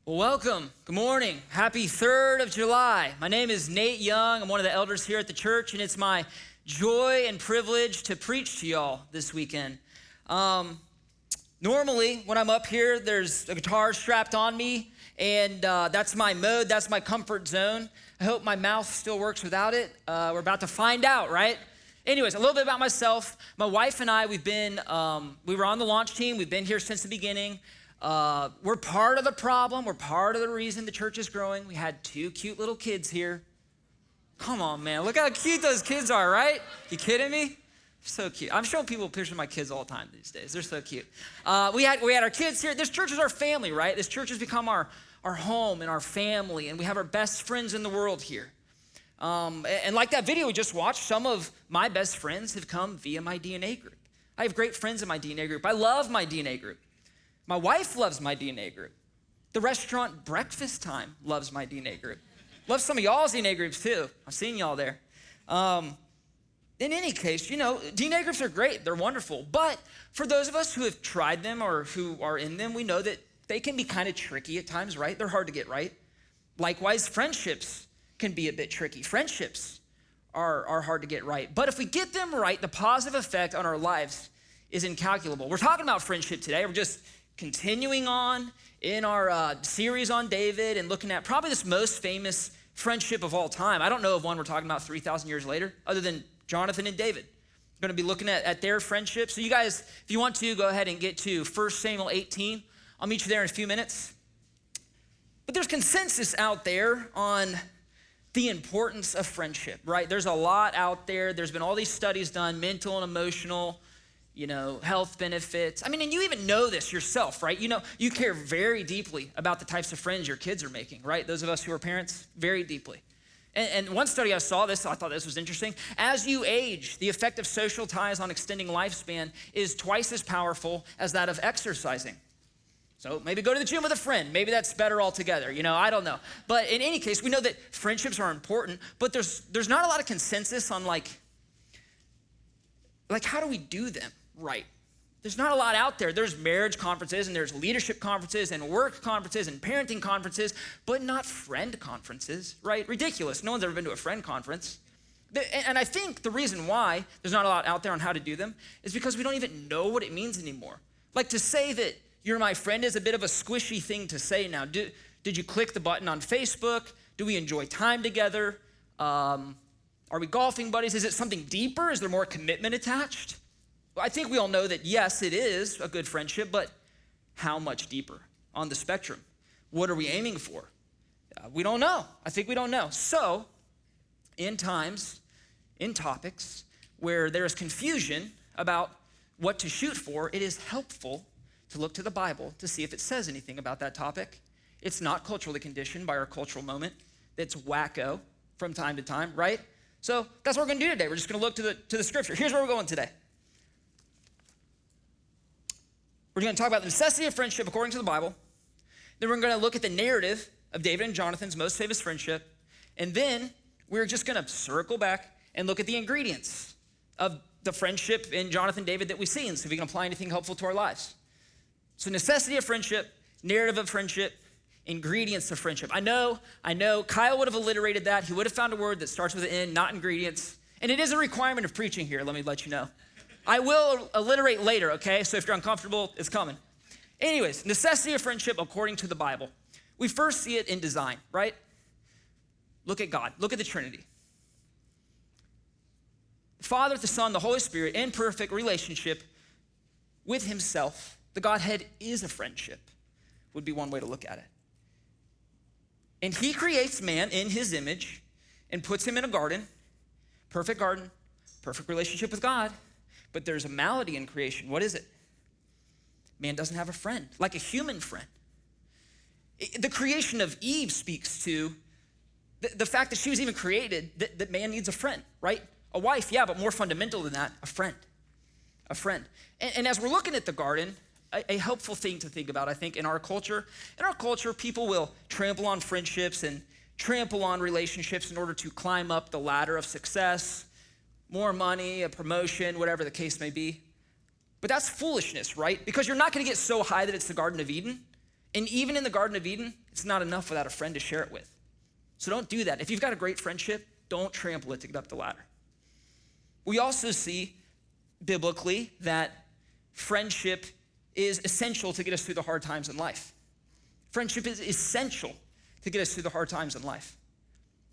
Well, welcome. Good morning. Happy 3rd of July. My name is Nate Young. I'm one of the elders here at the church, and it's my joy and privilege to preach to y'all this weekend. Normally, when I'm up here, there's a guitar strapped on me, and that's my mode, that's my comfort zone. I hope my mouth still works without it. We're about to find out, right? Anyways, a little bit about myself. My wife and I, we were on the launch team. We've been here since the beginning. We're part of the problem. We're part of the reason the church is growing. We had 2 cute little kids here. Come on, man. Look how cute those kids are, right? You kidding me? So cute. I'm showing people pictures of my kids all the time these days. They're so cute. We had our kids here. This church is our family, right? This church has become our home and our family, and we have our best friends in the world here. And like that video we just watched, some of my best friends have come via my DNA group. I have great friends in my DNA group. I love my DNA group. My wife loves my DNA group. The restaurant Breakfast Time loves my DNA group. Love some of y'all's DNA groups too. I've seen y'all there. In any case, DNA groups are great. They're wonderful. But for those of us who have tried them or who are in them, we know that they can be kind of tricky at times, right? They're hard to get right. Likewise, friendships can be a bit tricky. Friendships are hard to get right. But if we get them right, the positive effect on our lives is incalculable. We're talking about friendship today. We're just continuing on in our series on David and looking at probably this most famous friendship of all time. I don't know of one we're talking about 3,000 years later other than Jonathan and David. We're going to be looking at their friendship. So you guys, if you want to, go ahead and get to 1 Samuel 18. I'll meet you there in a few minutes. But there's consensus out there on the importance of friendship, right? There's a lot out there. There's been all these studies done, mental and emotional, health benefits. I mean, and you even know this yourself, right? You care very deeply about the types of friends your kids are making, right? Those of us who are parents, very deeply. And one study I saw this, I thought this was interesting. As you age, the effect of social ties on extending lifespan is twice as powerful as that of exercising. So maybe go to the gym with a friend. Maybe that's better altogether. I don't know. But in any case, we know that friendships are important, but there's not a lot of consensus on like how do we do them right? There's not a lot out there. There's marriage conferences and there's leadership conferences and work conferences and parenting conferences, but not friend conferences, right? Ridiculous. No one's ever been to a friend conference. And I think the reason why there's not a lot out there on how to do them is because we don't even know what it means anymore. Like to say that you're my friend is a bit of a squishy thing to say now. Did you click the button on Facebook? Do we enjoy time together? Are we golfing buddies? Is it something deeper? Is there more commitment attached? I think we all know that, yes, it is a good friendship, but how much deeper on the spectrum? What are we aiming for? We don't know. I think we don't know. So, in times, in topics where there is confusion about what to shoot for, it is helpful to look to the Bible to see if it says anything about that topic. It's not culturally conditioned by our cultural moment. It's wacko from time to time, right? So that's what we're going to do today. We're just going to look to the scripture. Here's where we're going today. We're going to talk about the necessity of friendship according to the Bible. Then we're going to look at the narrative of David and Jonathan's most famous friendship. And then we're just going to circle back and look at the ingredients of the friendship in Jonathan and David that we see and see if we can apply anything helpful to our lives. So necessity of friendship, narrative of friendship, ingredients of friendship. I know, Kyle would have alliterated that. He would have found a word that starts with an N, not ingredients. And it is a requirement of preaching here, let me let you know. I will alliterate later, okay? So if you're uncomfortable, it's coming. Anyways, necessity of friendship according to the Bible. We first see it in design, right? Look at God. Look at the Trinity. The Father, the Son, the Holy Spirit in perfect relationship with himself. The Godhead is a friendship, would be one way to look at it. And he creates man in his image and puts him in a garden, perfect relationship with God. But there's a malady in creation. What is it? Man doesn't have a friend, like a human friend. The creation of Eve speaks to the fact that she was even created, that man needs a friend, right? A wife, yeah, but more fundamental than that, a friend. And as we're looking at the garden, a helpful thing to think about, I think, in our culture, people will trample on friendships and trample on relationships in order to climb up the ladder of success, more money, a promotion, whatever the case may be. But that's foolishness, right? Because you're not going to get so high that it's the Garden of Eden. And even in the Garden of Eden, it's not enough without a friend to share it with. So don't do that. If you've got a great friendship, don't trample it to get up the ladder. We also see biblically that friendship is essential to get us through the hard times in life. Friendship is essential to get us through the hard times in life.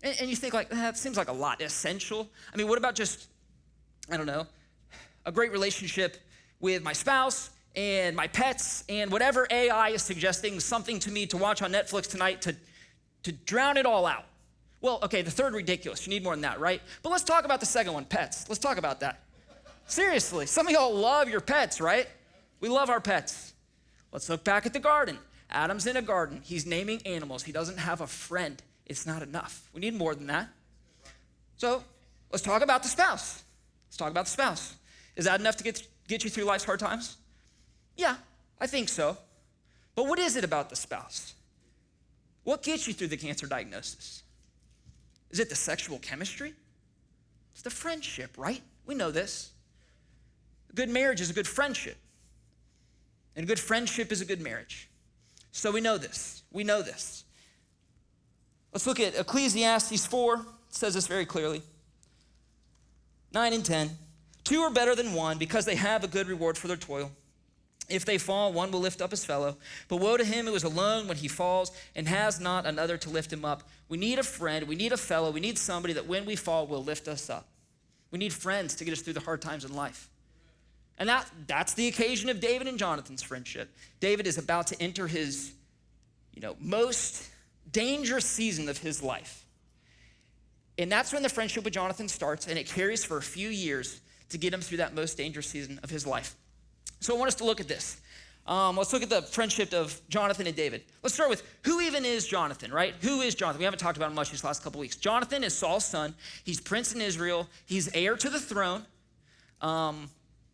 And you think like, that seems like a lot, essential. I mean, what about just, I don't know, a great relationship with my spouse and my pets and whatever AI is suggesting something to me to watch on Netflix tonight to drown it all out. Well, okay, the third ridiculous. You need more than that, right? But let's talk about the second one, pets. Let's talk about that. Seriously, some of y'all love your pets, right? We love our pets. Let's look back at the garden. Adam's in a garden. He's naming animals. He doesn't have a friend. It's not enough. We need more than that. So let's talk about the spouse. Let's talk about the spouse. Is that enough to get you through life's hard times? Yeah, I think so. But what is it about the spouse? What gets you through the cancer diagnosis? Is it the sexual chemistry? It's the friendship, right? We know this. A good marriage is a good friendship. And a good friendship is a good marriage. So we know this. We know this. Let's look at Ecclesiastes 4. It says this very clearly. 9 and 10. 2 are better than 1 because they have a good reward for their toil. If they fall, one will lift up his fellow. But woe to him who is alone when he falls and has not another to lift him up. We need a friend. We need a fellow. We need somebody that when we fall will lift us up. We need friends to get us through the hard times in life. And that's the occasion of David and Jonathan's friendship. David is about to enter his, most dangerous season of his life. And that's when the friendship with Jonathan starts, and it carries for a few years to get him through that most dangerous season of his life. So I want us to look at this. Let's look at the friendship of Jonathan and David. Let's start with who even is Jonathan, right? Who is Jonathan? We haven't talked about him much these last couple weeks. Jonathan is Saul's son. He's prince in Israel. He's heir to the throne.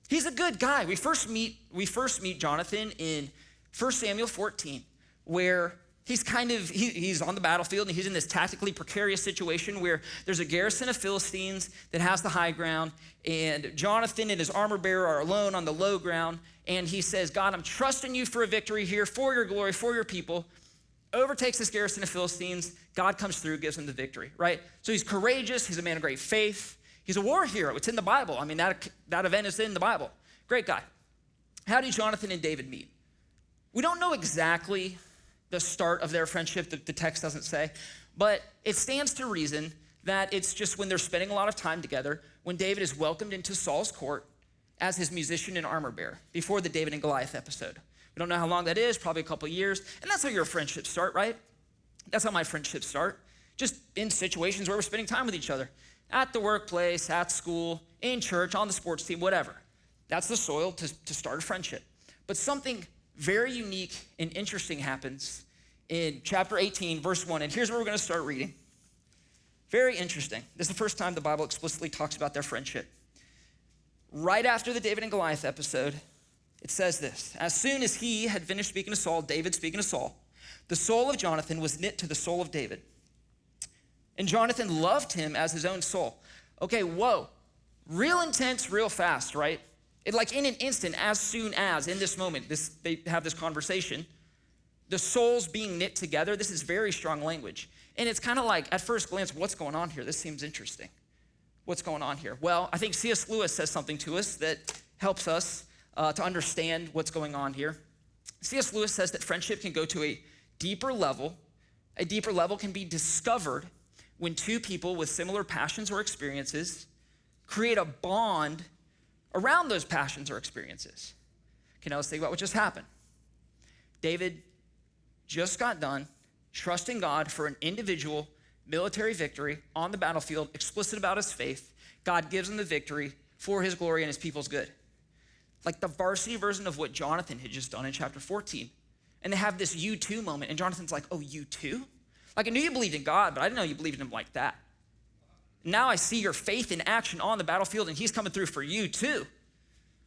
He's a good guy. We first meet Jonathan in 1 Samuel 14, where he's on the battlefield and he's in this tactically precarious situation where there's a garrison of Philistines that has the high ground, and Jonathan and his armor bearer are alone on the low ground, and he says, God, I'm trusting you for a victory here, for your glory, for your people. Overtakes this garrison of Philistines. God comes through, gives him the victory, right? So he's courageous. He's a man of great faith. He's a war hero. It's in the Bible. I mean, that event is in the Bible. Great guy. How did Jonathan and David meet? We don't know exactly the start of their friendship. The text doesn't say. But it stands to reason that it's just when they're spending a lot of time together, when David is welcomed into Saul's court as his musician and armor bearer before the David and Goliath episode. We don't know how long that is, probably a couple years. And that's how your friendships start, right? That's how my friendships start. Just in situations where we're spending time with each other. At the workplace, at school, in church, on the sports team, whatever. That's the soil to start a friendship. But something very unique and interesting happens in chapter 18, verse 1. And here's where we're going to start reading. Very interesting. This is the first time the Bible explicitly talks about their friendship. Right after the David and Goliath episode, it says this. As soon as he had finished speaking to Saul, David speaking to Saul, the soul of Jonathan was knit to the soul of David. And Jonathan loved him as his own soul. Okay, whoa. Real intense, real fast, right? Like in an instant, as soon as, in this moment, they have this conversation, the souls being knit together, this is very strong language. And it's kind of like, at first glance, what's going on here? This seems interesting. What's going on here? Well, I think C.S. Lewis says something to us that helps us to understand what's going on here. C.S. Lewis says that friendship can go to a deeper level. A deeper level can be discovered when two people with similar passions or experiences create a bond around those passions or experiences. Okay, now let's think about what just happened. David just got done trusting God for an individual military victory on the battlefield, explicit about his faith. God gives him the victory for his glory and his people's good. Like the varsity version of what Jonathan had just done in chapter 14. And they have this you too moment, and Jonathan's like, oh, you too? Like I knew you believed in God, but I didn't know you believed in him like that. Now I see your faith in action on the battlefield, and he's coming through for you too.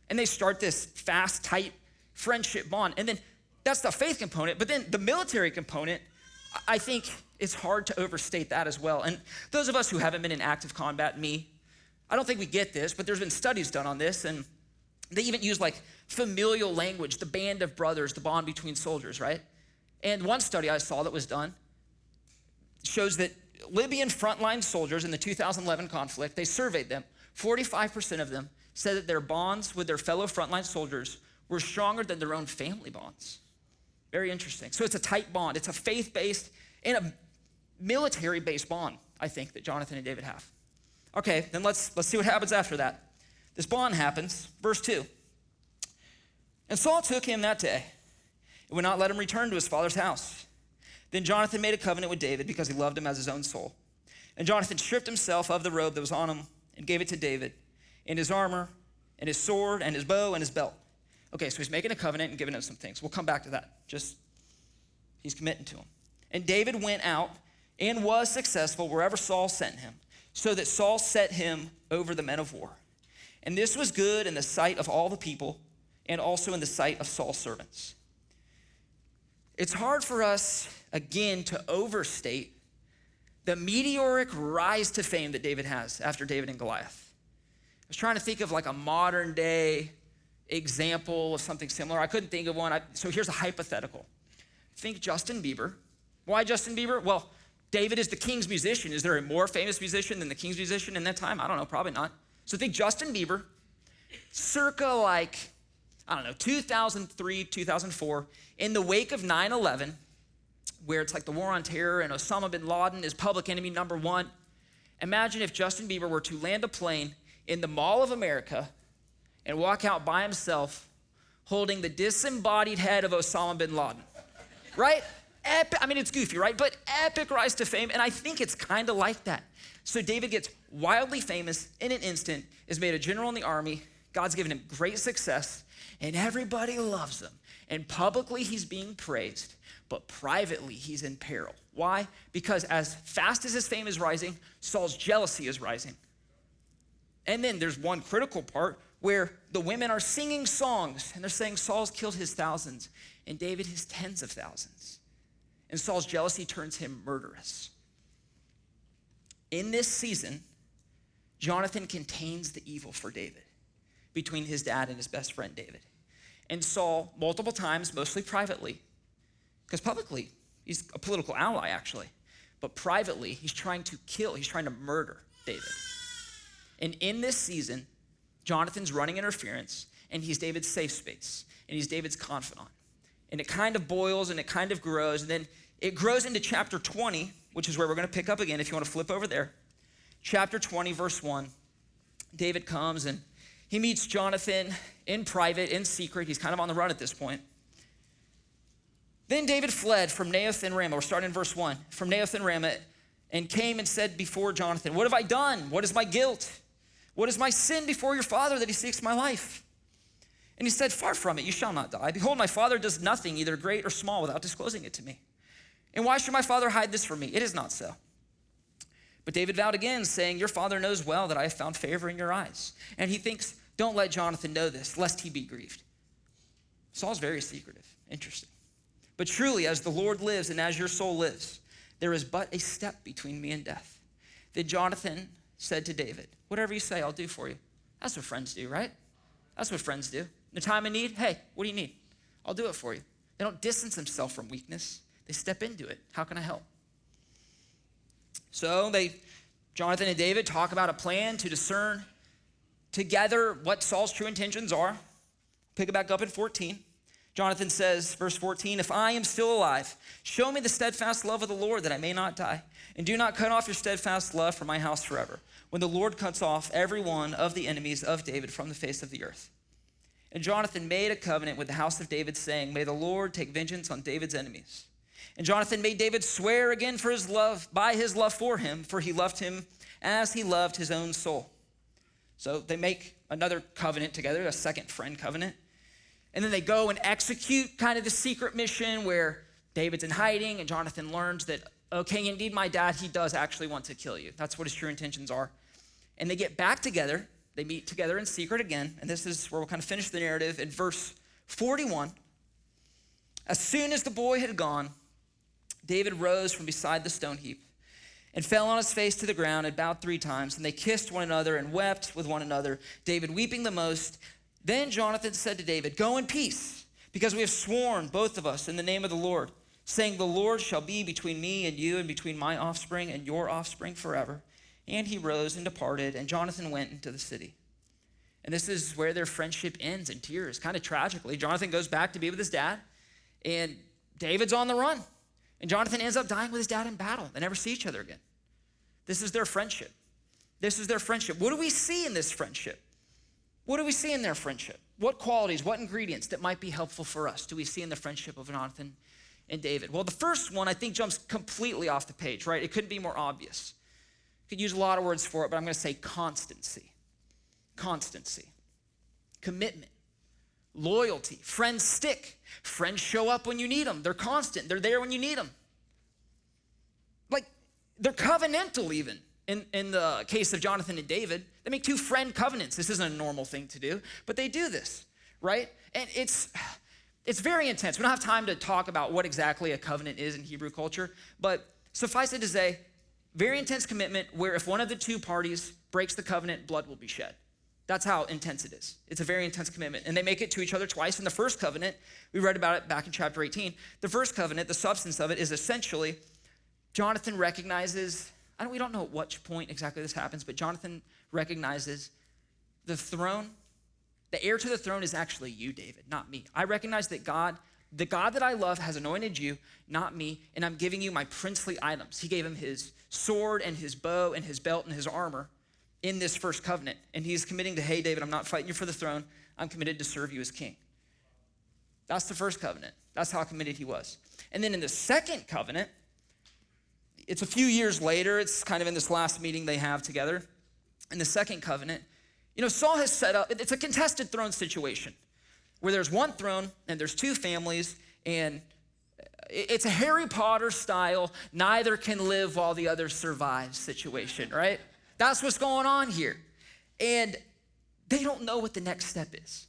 And they start this fast, tight friendship bond. And then that's the faith component, but then the military component, I think it's hard to overstate that as well. And those of us who haven't been in active combat, I don't think we get this, but there's been studies done on this, and they even use like familial language, the band of brothers, the bond between soldiers, right? And one study I saw that was done shows that Libyan frontline soldiers in the 2011 conflict, they surveyed them. 45% of them said that their bonds with their fellow frontline soldiers were stronger than their own family bonds. Very interesting. So it's a tight bond. It's a faith-based and a military-based bond, I think, that Jonathan and David have. Okay, then let's see what happens after that. This bond happens, verse 2. And Saul took him that day and would not let him return to his father's house. Then Jonathan made a covenant with David because he loved him as his own soul. And Jonathan stripped himself of the robe that was on him and gave it to David, and his armor, and his sword, and his bow, and his belt. Okay, so he's making a covenant and giving him some things. We'll come back to that. Just, he's committing to him. And David went out and was successful wherever Saul sent him, so that Saul set him over the men of war. And this was good in the sight of all the people, and also in the sight of Saul's servants. It's hard for us, again, to overstate the meteoric rise to fame that David has after David and Goliath. I was trying to think of like a modern day example of something similar. I couldn't think of one. So here's a hypothetical. Think Justin Bieber. Why Justin Bieber? Well, David is the king's musician. Is there a more famous musician than the king's musician in that time? I don't know, probably not. So think Justin Bieber, circa like, 2003, 2004, in the wake of 9/11, where it's like the war on terror and Osama bin Laden is public enemy number one. Imagine if Justin Bieber were to land a plane in the Mall of America and walk out by himself holding the disembodied head of Osama bin Laden, right? Epic, it's goofy, right? But epic rise to fame, and I think it's kind of like that. So David gets wildly famous in an instant, is made a general in the army, God's given him great success, and everybody loves him. And publicly he's being praised, but privately he's in peril. Why? Because as fast as his fame is rising, Saul's jealousy is rising. And then there's one critical part where the women are singing songs, and they're saying Saul's killed his thousands, and David his tens of thousands. And Saul's jealousy turns him murderous. In this season, Jonathan contains the evil for David between his dad and his best friend David. And Saul, multiple times, mostly privately, because publicly, he's a political ally actually, but privately, he's trying to murder David. And in this season, Jonathan's running interference, and he's David's safe space, and he's David's confidant. And it kind of boils and it kind of grows, and then it grows into chapter 20, which is where we're gonna pick up again if you wanna flip over there. Chapter 20, verse 1, David comes and he meets Jonathan in private, in secret. He's kind of on the run at this point. Then David fled from Naioth and Ramah. We're starting in verse 1. From Naioth and Ramah, and came and said before Jonathan, "What have I done? What is my guilt? What is my sin before your father that he seeks my life?" And he said, "Far from it, you shall not die. Behold, my father does nothing, either great or small, without disclosing it to me. And why should my father hide this from me? It is not so." But David vowed again, saying, "Your father knows well that I have found favor in your eyes." And he thinks, don't let Jonathan know this, lest he be grieved. Saul's very secretive. Interesting. "But truly, as the Lord lives and as your soul lives, there is but a step between me and death." Then Jonathan said to David, "Whatever you say, I'll do for you." That's what friends do, right? That's what friends do. In the time of need, hey, what do you need? I'll do it for you. They don't distance themselves from weakness. They step into it. How can I help? So Jonathan and David talk about a plan to discern together what Saul's true intentions are. Pick it back up in 14. Jonathan says, verse 14, "If I am still alive, show me the steadfast love of the Lord that I may not die. And do not cut off your steadfast love from my house forever, when the Lord cuts off every one of the enemies of David from the face of the earth." And Jonathan made a covenant with the house of David, saying, "May the Lord take vengeance on David's enemies." And Jonathan made David swear again for his love, by his love for him, for he loved him as he loved his own soul. So they make another covenant together, a second friend covenant. And then they go and execute kind of the secret mission where David's in hiding and Jonathan learns that, okay, indeed, my dad, he does actually want to kill you. That's what his true intentions are. And they get back together. They meet together in secret again. And this is where we'll kind of finish the narrative in verse 41. "As soon as the boy had gone, David rose from beside the stone heap and fell on his face to the ground and bowed 3 times. And they kissed one another and wept with one another, David weeping the most. Then Jonathan said to David, 'Go in peace, because we have sworn, both of us, in the name of the Lord, saying, the Lord shall be between me and you and between my offspring and your offspring forever. And he rose and departed, and Jonathan went into the city. And this is where their friendship ends in tears, kind of tragically. Jonathan goes back to be with his dad, and David's on the run. And Jonathan ends up dying with his dad in battle. They never see each other again. This is their friendship. This is their friendship. What do we see in this friendship? What do we see in their friendship? What qualities, what ingredients that might be helpful for us do we see in the friendship of Jonathan and David? Well, the first one I think jumps completely off the page, right? It couldn't be more obvious. Could use a lot of words for it, but I'm going to say constancy. Constancy. Commitment. Loyalty. Friends stick. Friends show up when you need them. They're constant. They're there when you need them. Like, they're covenantal even. In the case of Jonathan and David, they make 2 friend covenants. This isn't a normal thing to do, but they do this, right? And it's very intense. We don't have time to talk about what exactly a covenant is in Hebrew culture, but suffice it to say, very intense commitment where if one of the 2 parties breaks the covenant, blood will be shed. That's how intense it is. It's a very intense commitment. And they make it to each other twice. In the first covenant, we read about it back in chapter 18. The first covenant, the substance of it is essentially Jonathan recognizes, we don't know at what point exactly this happens, but Jonathan recognizes the throne, the heir to the throne is actually you, David, not me. I recognize that God, the God that I love has anointed you, not me, and I'm giving you my princely items. He gave him his sword and his bow and his belt and his armor in this first covenant. And he's committing to, hey, David, I'm not fighting you for the throne. I'm committed to serve you as king. That's the first covenant. That's how committed he was. And then in the second covenant, it's a few years later. It's kind of in this last meeting they have together. In the second covenant, Saul has set up, it's a contested throne situation where there's one throne and there's 2 families, and it's a Harry Potter style, neither can live while the other survives situation, right? That's what's going on here. And they don't know what the next step is,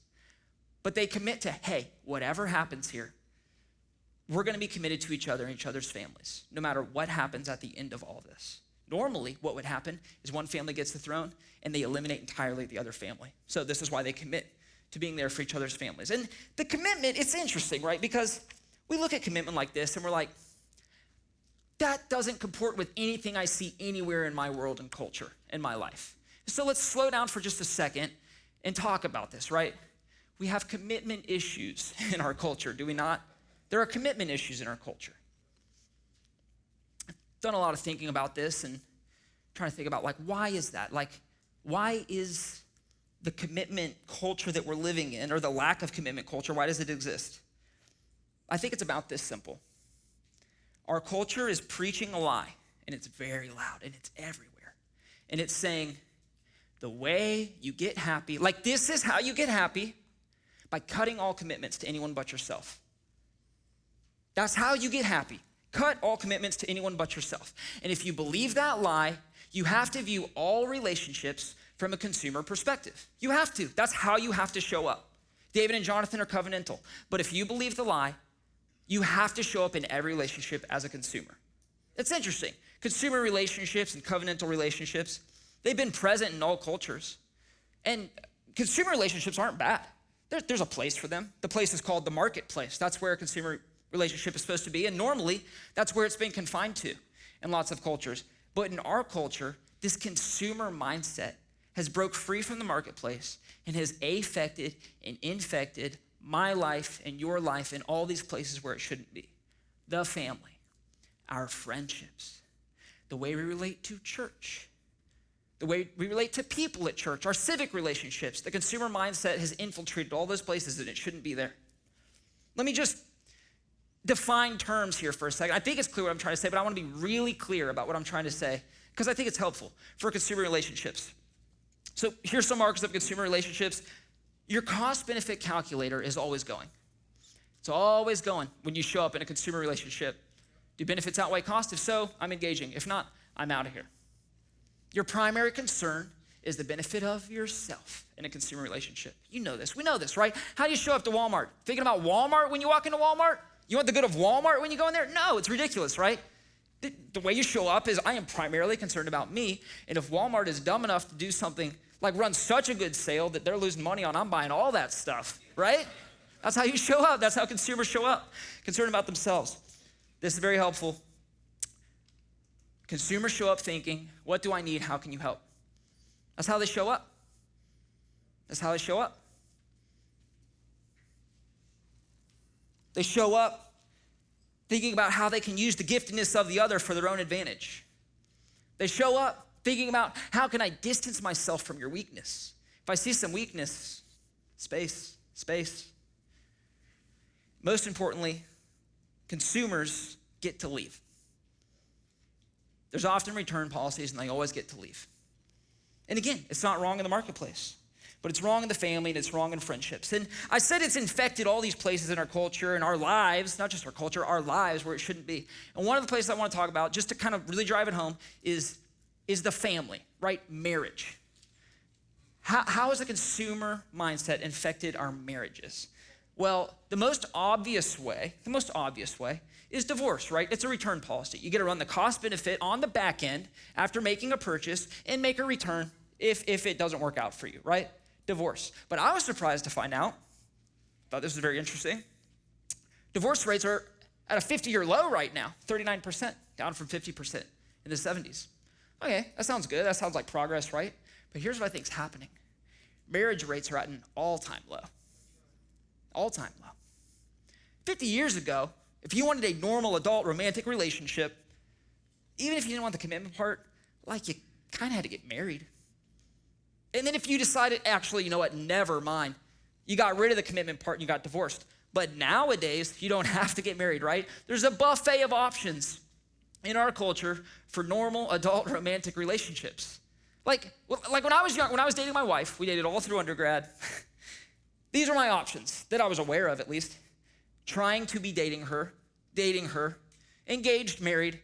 but they commit to, hey, whatever happens here, we're going to be committed to each other and each other's families, no matter what happens at the end of all this. Normally, what would happen is one family gets the throne and they eliminate entirely the other family. So this is why they commit to being there for each other's families. And the commitment, it's interesting, right? Because we look at commitment like this and we're like, that doesn't comport with anything I see anywhere in my world and culture, in my life. So let's slow down for just a second and talk about this, right? We have commitment issues in our culture, do we not? There are commitment issues in our culture. I've done a lot of thinking about this and trying to think about, why is that? Why is the commitment culture that we're living in, or the lack of commitment culture, why does it exist? I think it's about this simple. Our culture is preaching a lie, and it's very loud, and it's everywhere. And it's saying, the way you get happy, this is how you get happy, by cutting all commitments to anyone but yourself. That's how you get happy. Cut all commitments to anyone but yourself. And if you believe that lie, you have to view all relationships from a consumer perspective. You have to. That's how you have to show up. David and Jonathan are covenantal. But if you believe the lie, you have to show up in every relationship as a consumer. It's interesting. Consumer relationships and covenantal relationships, they've been present in all cultures. And consumer relationships aren't bad. There's a place for them. The place is called the marketplace. That's where a consumer relationship is supposed to be. And normally, that's where it's been confined to in lots of cultures. But in our culture, this consumer mindset has broke free from the marketplace and has affected and infected my life and your life in all these places where it shouldn't be. The family, our friendships, the way we relate to church, the way we relate to people at church, our civic relationships. The consumer mindset has infiltrated all those places and it shouldn't be there. Let me just define terms here for a second. I think it's clear what I'm trying to say, but I want to be really clear about what I'm trying to say because I think it's helpful for consumer relationships. So here's some markers of consumer relationships. Your cost-benefit calculator is always going. It's always going when you show up in a consumer relationship. Do benefits outweigh cost? If so, I'm engaging. If not, I'm out of here. Your primary concern is the benefit of yourself in a consumer relationship. You know this. We know this, right? How do you show up to Walmart? Thinking about Walmart when you walk into Walmart? You want the good of Walmart when you go in there? No, it's ridiculous, right? The way you show up is I am primarily concerned about me, and if Walmart is dumb enough to do something like run such a good sale that they're losing money on, I'm buying all that stuff, right? That's how you show up. That's how consumers show up, concerned about themselves. This is very helpful. Consumers show up thinking, what do I need? How can you help? That's how they show up. That's how they show up. They show up thinking about how they can use the giftedness of the other for their own advantage. They show up thinking about how can I distance myself from your weakness? If I see some weakness, space. Most importantly, consumers get to leave. There's often return policies and they always get to leave. And again, it's not wrong in the marketplace, but it's wrong in the family and it's wrong in friendships. And I said it's infected all these places in our culture and our lives, not just our culture, our lives where it shouldn't be. And one of the places I want to talk about, just to kind of really drive it home, is the family, right? Marriage. How has the consumer mindset infected our marriages? Well, the most obvious way is divorce, right? It's a return policy. You get to run the cost benefit on the back end after making a purchase and make a return if it doesn't work out for you, right? Divorce. But I was surprised to find out, thought this was very interesting, divorce rates are at a 50-year low right now, 39%, down from 50% in the 70s. Okay, that sounds good. That sounds like progress, right? But here's what I think is happening. Marriage rates are at an all-time low. All-time low. 50 years ago, if you wanted a normal adult romantic relationship, even if you didn't want the commitment part, like you kind of had to get married. And then if you decided, actually, you know what, never mind, you got rid of the commitment part and you got divorced. But nowadays, you don't have to get married, right? There's a buffet of options in our culture for normal adult romantic relationships. Like when I was young, when I was dating my wife, we dated all through undergrad. These are my options that I was aware of, at least. Trying to be dating her, engaged, married,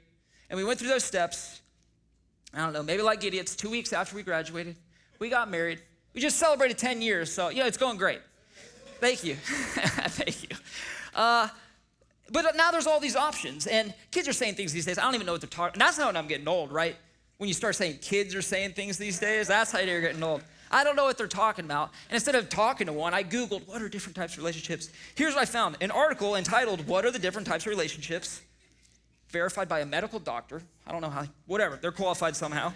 and we went through those steps. I don't know, maybe like idiots, 2 weeks after we graduated, we got married. We just celebrated 10 years, so yeah, it's going great. Thank you. Thank you. But now there's all these options, and kids are saying things these days. I don't even know what they're talking. And that's how I'm getting old, right? When you start saying kids are saying things these days, that's how you're getting old. I don't know what they're talking about. And instead of talking to one, I Googled, what are different types of relationships? Here's what I found. An article entitled, What are the different types of relationships? Verified by a medical doctor. I don't know how, whatever. They're qualified somehow.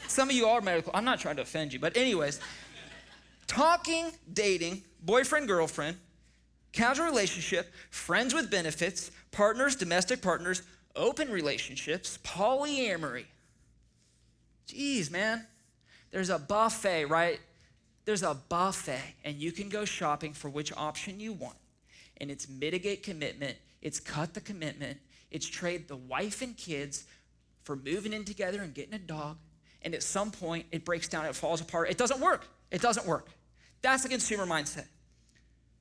Some of you are medical. I'm not trying to offend you. But anyways, talking, dating, boyfriend, girlfriend, casual relationship, friends with benefits, partners, domestic partners, open relationships, polyamory. Jeez, man. There's a buffet, right? There's a buffet, and you can go shopping for which option you want. And it's mitigate commitment, it's cut the commitment, it's trade the wife and kids for moving in together and getting a dog. And at some point, it breaks down, it falls apart. It doesn't work. It doesn't work. That's the consumer mindset.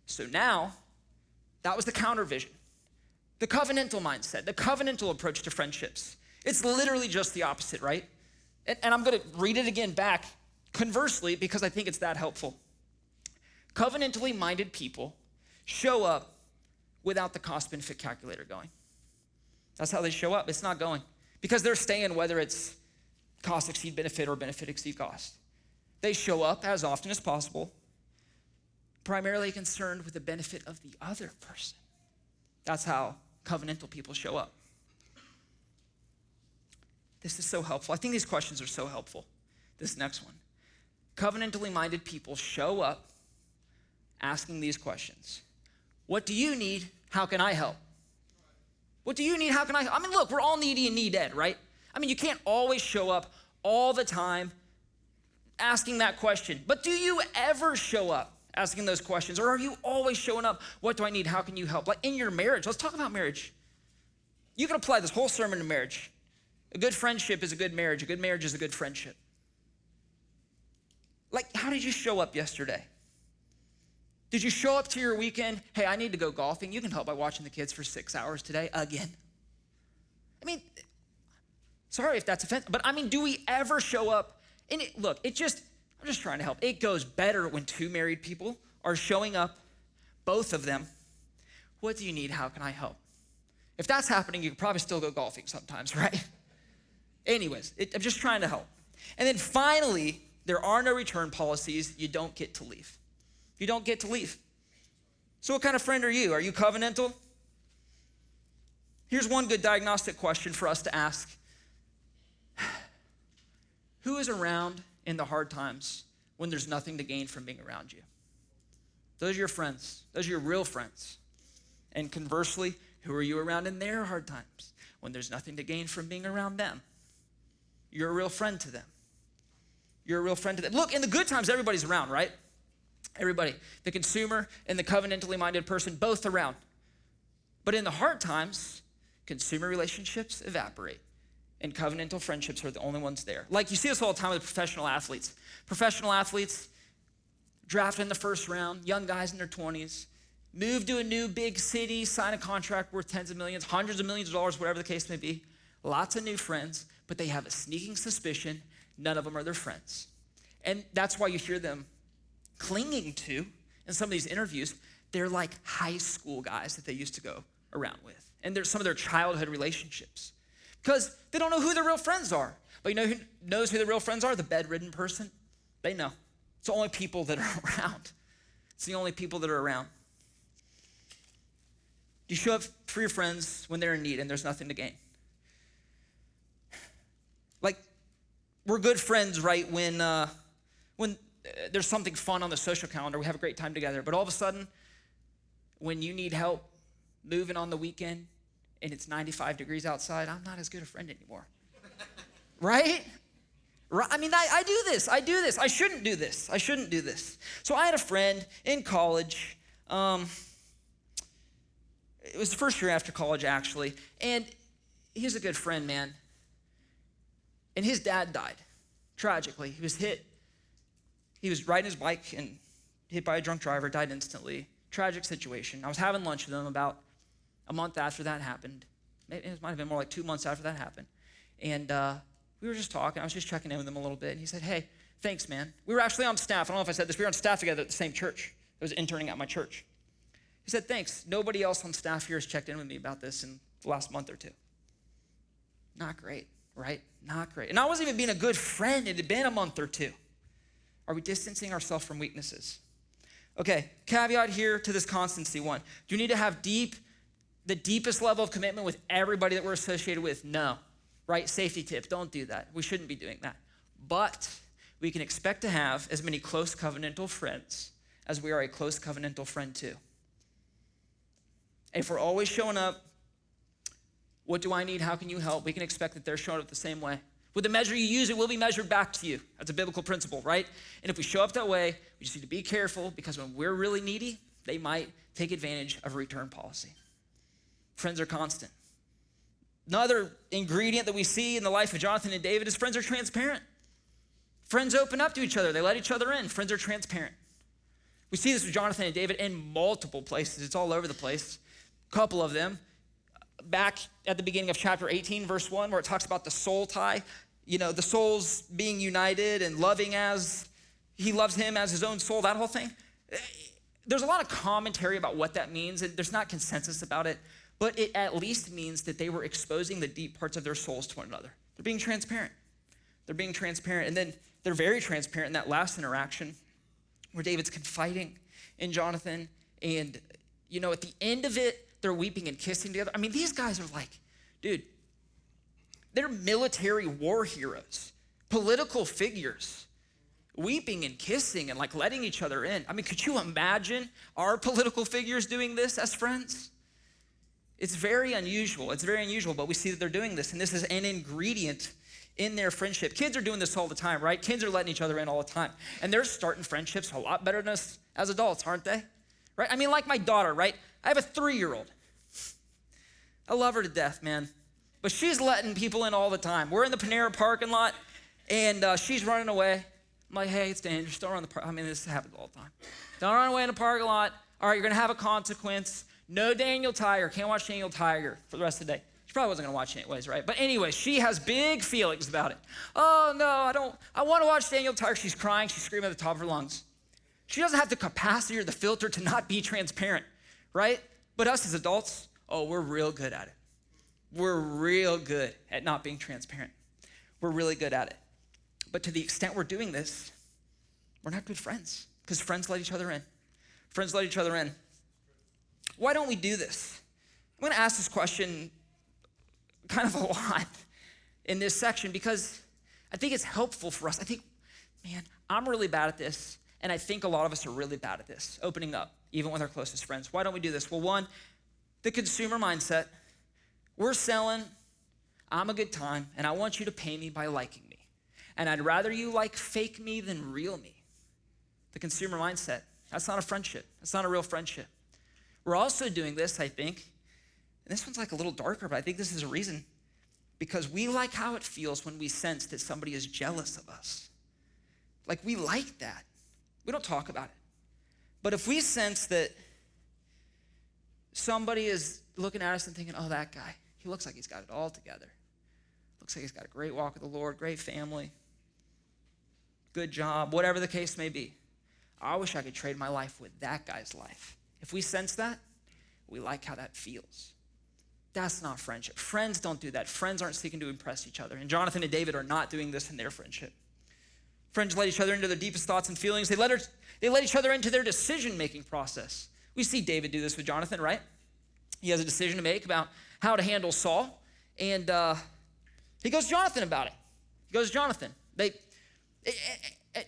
So now, that was the counter vision. The covenantal mindset, the covenantal approach to friendships. It's literally just the opposite, right? And I'm going to read it again back conversely because I think it's that helpful. Covenantally minded people show up without the cost benefit calculator going. That's how they show up. It's not going because they're staying whether it's cost exceed benefit or benefit exceed cost. They show up as often as possible, primarily concerned with the benefit of the other person. That's how covenantal people show up. This is so helpful. I think these questions are so helpful. This next one. Covenantally minded people show up asking these questions. What do you need? How can I help? What do you need? How can I help? I mean, look, we're all needy and need-ed, right? I mean, you can't always show up all the time asking that question. But do you ever show up asking those questions? Or are you always showing up, what do I need? How can you help? Like in your marriage, let's talk about marriage. You can apply this whole sermon to marriage. A good friendship is a good marriage. A good marriage is a good friendship. Like, how did you show up yesterday? Did you show up to your weekend? Hey, I need to go golfing. You can help by watching the kids for 6 hours today again. I mean, sorry if that's offensive, but I mean, do we ever show up? And I'm just trying to help. It goes better when two married people are showing up, both of them. What do you need? How can I help? If that's happening, you could probably still go golfing sometimes, right? Anyways, I'm just trying to help. And then finally, there are no return policies. You don't get to leave. You don't get to leave. So what kind of friend are you? Are you covenantal? Here's one good diagnostic question for us to ask. Who is around in the hard times when there's nothing to gain from being around you? Those are your friends. Those are your real friends. And conversely, who are you around in their hard times when there's nothing to gain from being around them? You're a real friend to them. You're a real friend to them. Look, in the good times, everybody's around, right? Everybody. The consumer and the covenantally minded person, both around. But in the hard times, consumer relationships evaporate. And covenantal friendships are the only ones there. Like you see this all the time with professional athletes. Professional athletes drafted in the first round, young guys in their 20s, move to a new big city, sign a contract worth tens of millions, hundreds of millions of dollars, whatever the case may be. Lots of new friends, but they have a sneaking suspicion none of them are their friends. And that's why you hear them clinging to, in some of these interviews, they're like high school guys that they used to go around with. And they're some of their childhood relationships. Because they don't know who their real friends are. But you know who knows who their real friends are? The bedridden person. They know. It's the only people that are around. It's the only people that are around. You show up for your friends when they're in need and there's nothing to gain. Like, we're good friends, right, when there's something fun on the social calendar. We have a great time together. But all of a sudden, when you need help moving on the weekend, and it's 95 degrees outside, I'm not as good a friend anymore. Right? I mean, I do this. I shouldn't do this. So I had a friend in college. It was the first year after college, actually. And he was a good friend, man. And his dad died, tragically. He was hit. He was riding his bike and hit by a drunk driver, died instantly. Tragic situation. I was having lunch with him about a month after that happened. It might have been more like 2 months after that happened. And we were just talking. I was just checking in with him a little bit. And he said, hey, thanks, man. We were actually on staff. I don't know if I said this. We were on staff together at the same church. I was interning at my church. He said, thanks. Nobody else on staff here has checked in with me about this in the last month or two. Not great, right? Not great. And I wasn't even being a good friend. It had been a month or two. Are we distancing ourselves from weaknesses? Okay, caveat here to this constancy one. Do you need to have the deepest level of commitment with everybody that we're associated with? No, right? Safety tip, don't do that. We shouldn't be doing that. But we can expect to have as many close covenantal friends as we are a close covenantal friend too. If we're always showing up, what do I need? How can you help? We can expect that they're showing up the same way. With the measure you use, it will be measured back to you. That's a biblical principle, right? And if we show up that way, we just need to be careful because when we're really needy, they might take advantage of a return policy. Friends are constant. Another ingredient that we see in the life of Jonathan and David is friends are transparent. Friends open up to each other. They let each other in. Friends are transparent. We see this with Jonathan and David in multiple places. It's all over the place. A couple of them. Back at the beginning of chapter 18, verse 1, where it talks about the soul tie. You know, the souls being united and loving as he loves him as his own soul, that whole thing. There's a lot of commentary about what that means, and there's not consensus about it, but it at least means that they were exposing the deep parts of their souls to one another. They're being transparent. And then they're very transparent in that last interaction where David's confiding in Jonathan, and, you know, at the end of it, they're weeping and kissing together. I mean, these guys are like, dude, they're military war heroes, political figures, weeping and kissing and like letting each other in. I mean, could you imagine our political figures doing this as friends? It's very unusual, but we see that they're doing this, and this is an ingredient in their friendship. Kids are doing this all the time, right? Kids are letting each other in all the time, and they're starting friendships a lot better than us as adults, aren't they? Right? I mean, like my daughter, right? I have a 3-year-old. I love her to death, man. But she's letting people in all the time. We're in the Panera parking lot, and she's running away. I'm like, hey, it's dangerous. Don't run in the park. I mean, this happens all the time. Don't run away in the parking lot. All right, you're going to have a consequence. No Daniel Tiger. Can't watch Daniel Tiger for the rest of the day. She probably wasn't going to watch it anyways, right? But anyway, she has big feelings about it. Oh, no, I want to watch Daniel Tiger. She's crying. She's screaming at the top of her lungs. She doesn't have the capacity or the filter to not be transparent, right? But us as adults, oh, we're real good at it. We're real good at not being transparent. We're really good at it. But to the extent we're doing this, we're not good friends because friends let each other in. Friends let each other in. Why don't we do this? I'm going to ask this question kind of a lot in this section because I think it's helpful for us. I think, man, I'm really bad at this, and I think a lot of us are really bad at this, opening up, even with our closest friends. Why don't we do this? Well, one, the consumer mindset. We're selling, I'm a good time, and I want you to pay me by liking me. And I'd rather you like fake me than real me. The consumer mindset. That's not a friendship. That's not a real friendship. We're also doing this, I think, and this one's like a little darker, but I think this is a reason, because we like how it feels when we sense that somebody is jealous of us. Like, we like that. We don't talk about it. But if we sense that somebody is looking at us and thinking, oh, that guy, he looks like he's got it all together. Looks like he's got a great walk with the Lord, great family, good job, whatever the case may be. I wish I could trade my life with that guy's life. If we sense that, we like how that feels. That's not friendship. Friends don't do that. Friends aren't seeking to impress each other. And Jonathan and David are not doing this in their friendship. Friends let each other into their deepest thoughts and feelings. They let each other into their decision-making process. We see David do this with Jonathan, right? He has a decision to make about how to handle Saul. And he goes to Jonathan about it. He goes to Jonathan.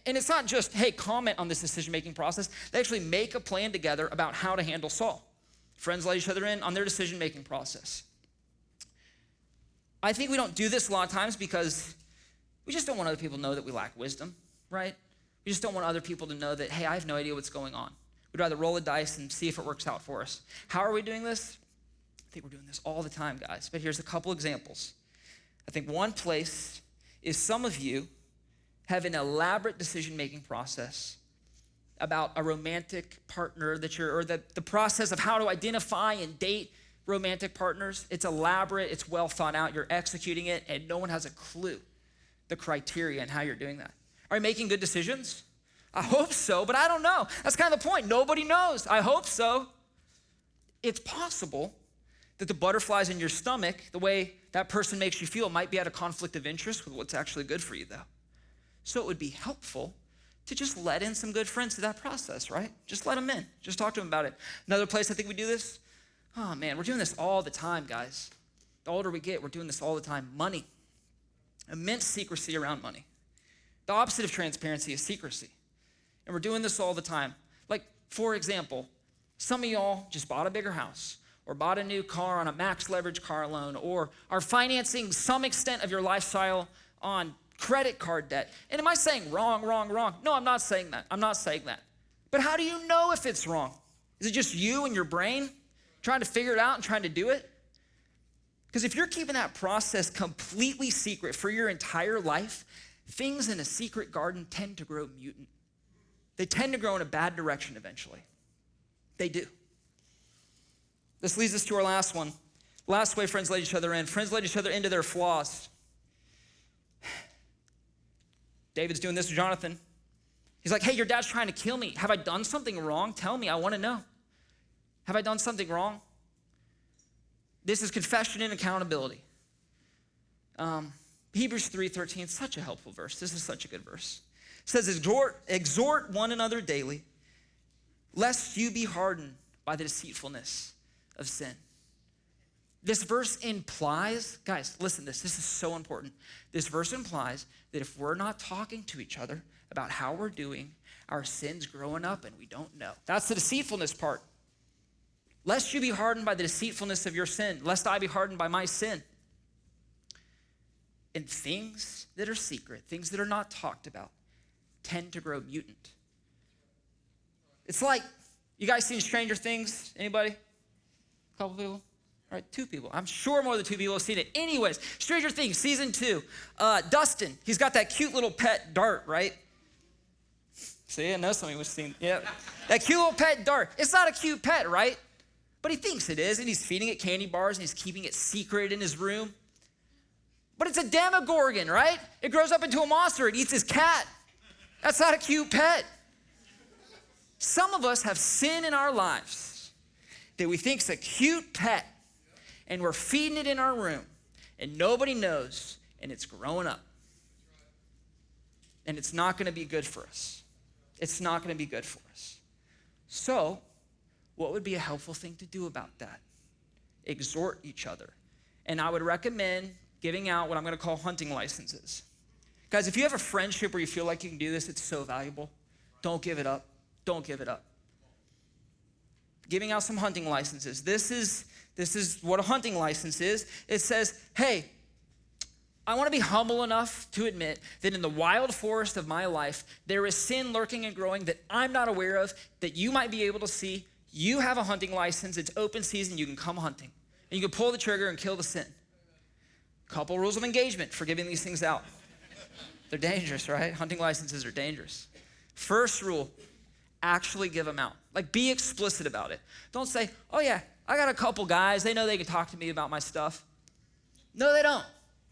And it's not just, hey, comment on this decision-making process. They actually make a plan together about how to handle Saul. Friends let each other in on their decision-making process. I think we don't do this a lot of times because we just don't want other people to know that we lack wisdom, right? We just don't want other people to know that, hey, I have no idea what's going on. We'd rather roll the dice and see if it works out for us. How are we doing this? I think we're doing this all the time, guys. But here's a couple examples. I think one place is some of you have an elaborate decision-making process about a romantic partner that or the process of how to identify and date romantic partners. It's elaborate, it's well thought out, you're executing it, and no one has a clue the criteria and how you're doing that. Are you making good decisions? I hope so, but I don't know. That's kind of the point. Nobody knows. I hope so. It's possible that the butterflies in your stomach, the way that person makes you feel, might be at a conflict of interest with what's actually good for you, though. So it would be helpful to just let in some good friends to that process, right? Just let them in. Just talk to them about it. Another place I think we do this, oh man, we're doing this all the time, guys. The older we get, we're doing this all the time. Money. Immense secrecy around money. The opposite of transparency is secrecy. And we're doing this all the time. Like, for example, some of y'all just bought a bigger house or bought a new car on a max leverage car loan or are financing some extent of your lifestyle on credit card debt. And am I saying wrong? No, I'm not saying that. I'm not saying that. But how do you know if it's wrong? Is it just you and your brain trying to figure it out and trying to do it? Because if you're keeping that process completely secret for your entire life, things in a secret garden tend to grow mutant. They tend to grow in a bad direction eventually. They do. This leads us to our last one. Last way friends let each other in. Friends let each other into their flaws. David's doing this with Jonathan. He's like, hey, your dad's trying to kill me. Have I done something wrong? Tell me, I want to know. Have I done something wrong? This is confession and accountability. Hebrews 3:13, such a helpful verse. This is such a good verse. It says, exhort one another daily, lest you be hardened by the deceitfulness of sin. This verse implies, guys, listen to this. This is so important. This verse implies that if we're not talking to each other about how we're doing, our sin's growing up and we don't know. That's the deceitfulness part. Lest you be hardened by the deceitfulness of your sin, lest I be hardened by my sin. And things that are secret, things that are not talked about, tend to grow mutant. It's like, you guys seen Stranger Things? Anybody? A couple people? All right, 2 people. I'm sure more than 2 people have seen it. Anyways, Stranger Things, season 2. Dustin, he's got that cute little pet Dart, right? See, I know somebody was seeing, yeah. That cute little pet Dart. It's not a cute pet, right? But he thinks it is, and he's feeding it candy bars, and he's keeping it secret in his room. But it's a Demogorgon, right? It grows up into a monster. It eats his cat. That's not a cute pet. Some of us have sin in our lives that we think is a cute pet, and we're feeding it in our room, and nobody knows, and it's growing up. And it's not going to be good for us. It's not going to be good for us. So, what would be a helpful thing to do about that? Exhort each other. And I would recommend giving out what I'm gonna call hunting licenses. Guys, if you have a friendship where you feel like you can do this, it's so valuable. Don't give it up. Don't give it up. Giving out some hunting licenses. This is what a hunting license is. It says, hey, I want to be humble enough to admit that in the wild forest of my life, there is sin lurking and growing that I'm not aware of, that you might be able to see. You have a hunting license. It's open season. You can come hunting. And you can pull the trigger and kill the sin. Couple rules of engagement for giving these things out. They're dangerous, right? Hunting licenses are dangerous. First rule, actually give them out. Like, be explicit about it. Don't say, oh yeah, I got a couple guys. They know they can talk to me about my stuff. No, they don't.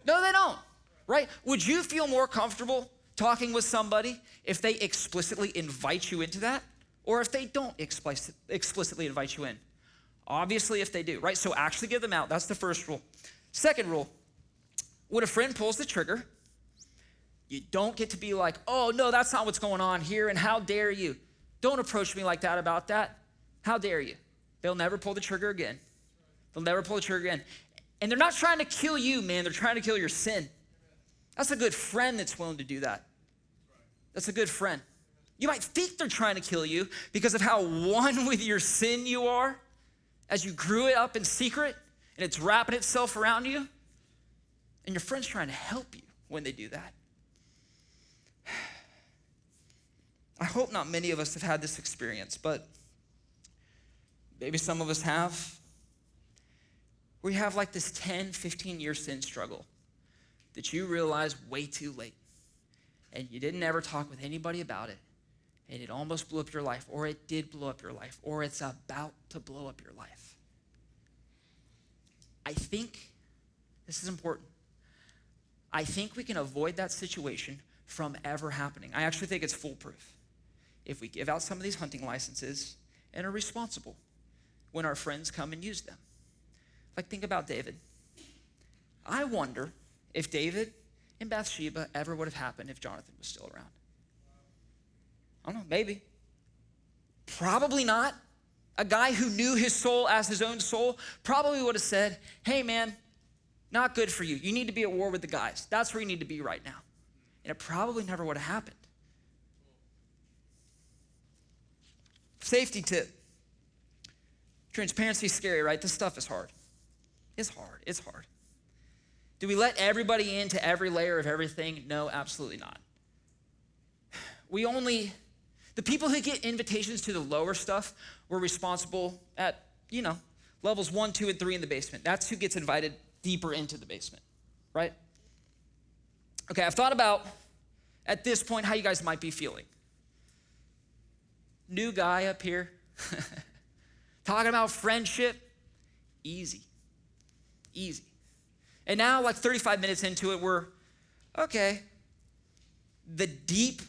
No, they don't, right? Would you feel more comfortable talking with somebody if they explicitly invite you into that, or if they don't explicitly invite you in? Obviously, if they do, right? So actually give them out. That's the first rule. Second rule, when a friend pulls the trigger, you don't get to be like, oh, no, that's not what's going on here, and how dare you? Don't approach me like that about that. How dare you? They'll never pull the trigger again. They'll never pull the trigger again. And they're not trying to kill you, man. They're trying to kill your sin. That's a good friend that's willing to do that. That's a good friend. You might think they're trying to kill you because of how one with your sin you are as you grew it up in secret and it's wrapping itself around you. And your friend's trying to help you when they do that. I hope not many of us have had this experience, but maybe some of us have. We have like this 10, 15-year sin struggle that you realize way too late. And you didn't ever talk with anybody about it. And it almost blew up your life, or it did blow up your life, or it's about to blow up your life. I think, this is important, I think we can avoid that situation from ever happening. I actually think it's foolproof if we give out some of these hunting licenses and are responsible when our friends come and use them. Like, think about David. I wonder if David and Bathsheba ever would have happened if Jonathan was still around. I don't know, maybe. Probably not. A guy who knew his soul as his own soul probably would have said, hey man, not good for you. You need to be at war with the guys. That's where you need to be right now. And it probably never would have happened. Safety tip. Transparency is scary, right? This stuff is hard. It's hard. It's hard. Do we let everybody into every layer of everything? No, absolutely not. The people who get invitations to the lower stuff were responsible at, levels 1, 2, and 3 in the basement. That's who gets invited deeper into the basement, right? Okay, I've thought about, at this point, how you guys might be feeling. New guy up here, talking about friendship, easy. And now, like 35 minutes into it, we're, okay, the deep,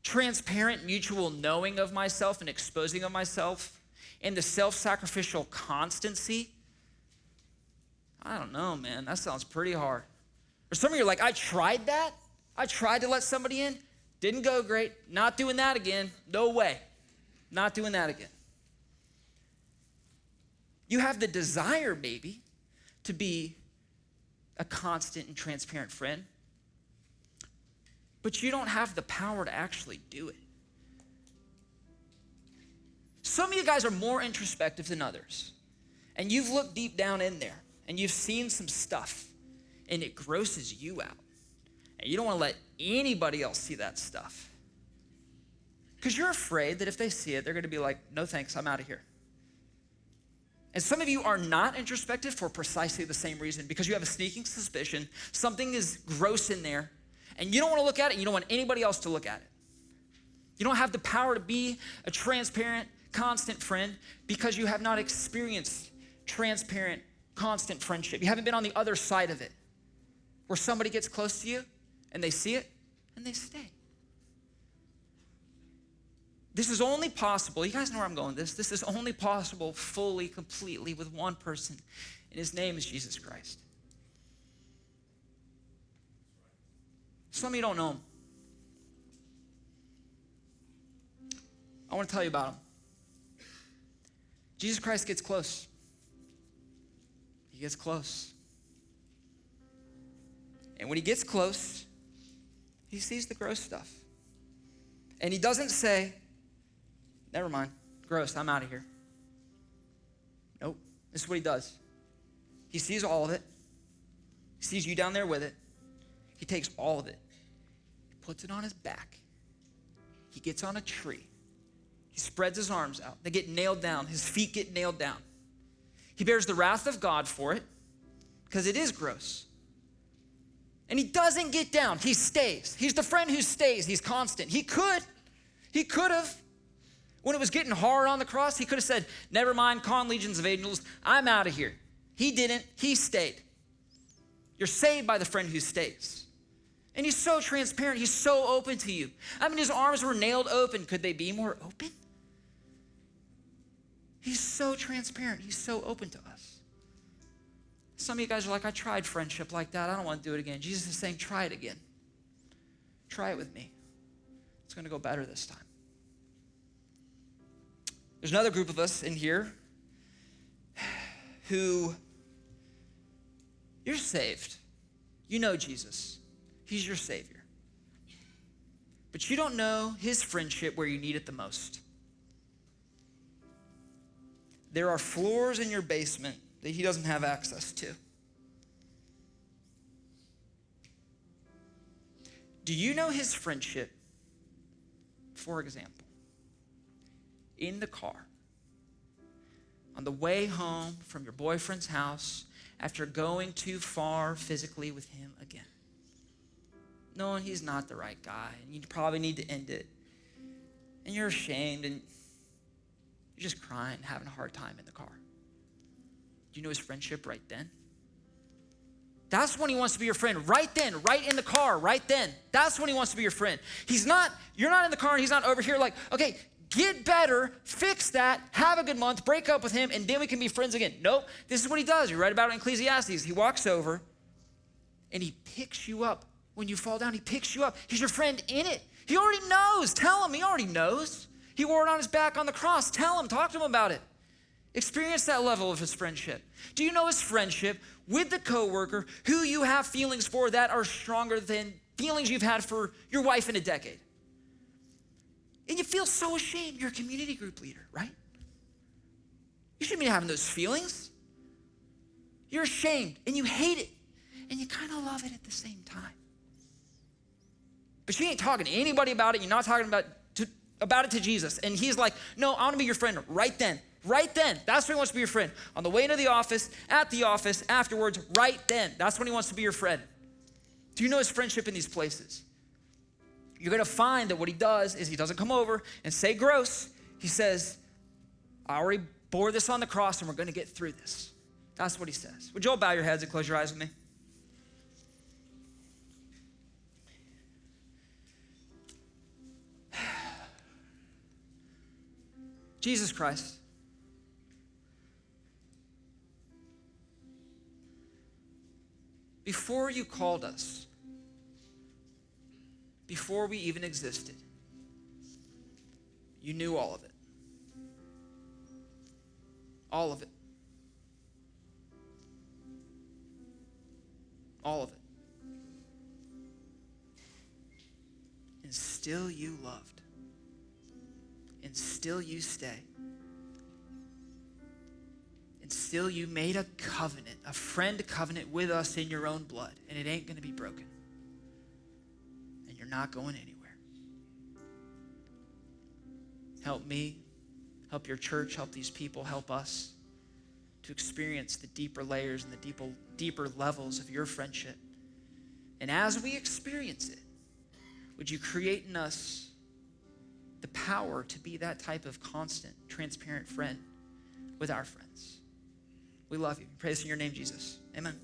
transparent, mutual knowing of myself and exposing of myself and the self-sacrificial constancy, I don't know, man, that sounds pretty hard. Or some of you are like, I tried that. I tried to let somebody in. Didn't go great. Not doing that again. No way. Not doing that again. You have the desire, maybe, to be a constant and transparent friend, but you don't have the power to actually do it. Some of you guys are more introspective than others, and you've looked deep down in there, and you've seen some stuff, and it grosses you out, and you don't want to let anybody else see that stuff, because you're afraid that if they see it, they're going to be like, no thanks, I'm out of here. And some of you are not introspective for precisely the same reason, because you have a sneaking suspicion something is gross in there, and you don't want to look at it, and you don't want anybody else to look at it. You don't have the power to be a transparent, constant friend because you have not experienced transparent, constant friendship. You haven't been on the other side of it, where somebody gets close to you, and they see it, and they stay. This is only possible, you guys know where I'm going with this. This is only possible fully, completely with one person, and his name is Jesus Christ. Some of you don't know him. I want to tell you about him. Jesus Christ gets close. He gets close. And when he gets close, he sees the gross stuff. And he doesn't say, never mind, gross, I'm out of here. Nope, this is what he does. He sees all of it. He sees you down there with it. He takes all of it. He puts it on his back. He gets on a tree. He spreads his arms out. They get nailed down. His feet get nailed down. He bears the wrath of God for it because it is gross. And he doesn't get down. He stays. He's the friend who stays. He's constant. He could have. When it was getting hard on the cross, he could have said, never mind, con legions of angels, I'm out of here. He didn't. He stayed. You're saved by the friend who stays. And he's so transparent. He's so open to you. I mean, his arms were nailed open. Could they be more open? He's so transparent. He's so open to us. Some of you guys are like, I tried friendship like that. I don't want to do it again. Jesus is saying, try it again. Try it with me. It's going to go better this time. There's another group of us in here who, you're saved. You know Jesus. He's your Savior. But you don't know his friendship where you need it the most. There are floors in your basement that he doesn't have access to. Do you know his friendship, for example, in the car, on the way home from your boyfriend's house after going too far physically with him again? Knowing he's not the right guy, and you probably need to end it. And you're ashamed, and you're just crying, having a hard time in the car. Do you know his friendship right then? That's when he wants to be your friend, right then, right in the car, right then. That's when he wants to be your friend. You're not in the car, and he's not over here like, okay, get better, fix that, have a good month, break up with him, and then we can be friends again. Nope, this is what he does. You write about it in Ecclesiastes. He walks over, and he picks you up. When you fall down, he picks you up. He's your friend in it. He already knows. Tell him. He already knows. He wore it on his back on the cross. Tell him. Talk to him about it. Experience that level of his friendship. Do you know his friendship with the coworker who you have feelings for that are stronger than feelings you've had for your wife in a decade? And you feel so ashamed. You're a community group leader, right? You shouldn't be having those feelings. You're ashamed and you hate it and you kind of love it at the same time. But you ain't talking to anybody about it. You're not talking about it to Jesus. And he's like, no, I want to be your friend right then. Right then. That's when he wants to be your friend. On the way into the office, at the office, afterwards, right then. That's when he wants to be your friend. Do you know his friendship in these places? You're going to find that what he does is he doesn't come over and say gross. He says, I already bore this on the cross and we're going to get through this. That's what he says. Would you all bow your heads and close your eyes with me? Jesus Christ, before you called us, before we even existed, you knew all of it. All of it. All of it. And still you loved. And still you stay. And still you made a covenant, a friend covenant with us in your own blood. And it ain't going to be broken. And you're not going anywhere. Help me, help your church, help these people, help us to experience the deeper layers and the deeper levels of your friendship. And as we experience it, would you create in us the power to be that type of constant, transparent friend with our friends? We love you. We pray this in your name, Jesus. Amen.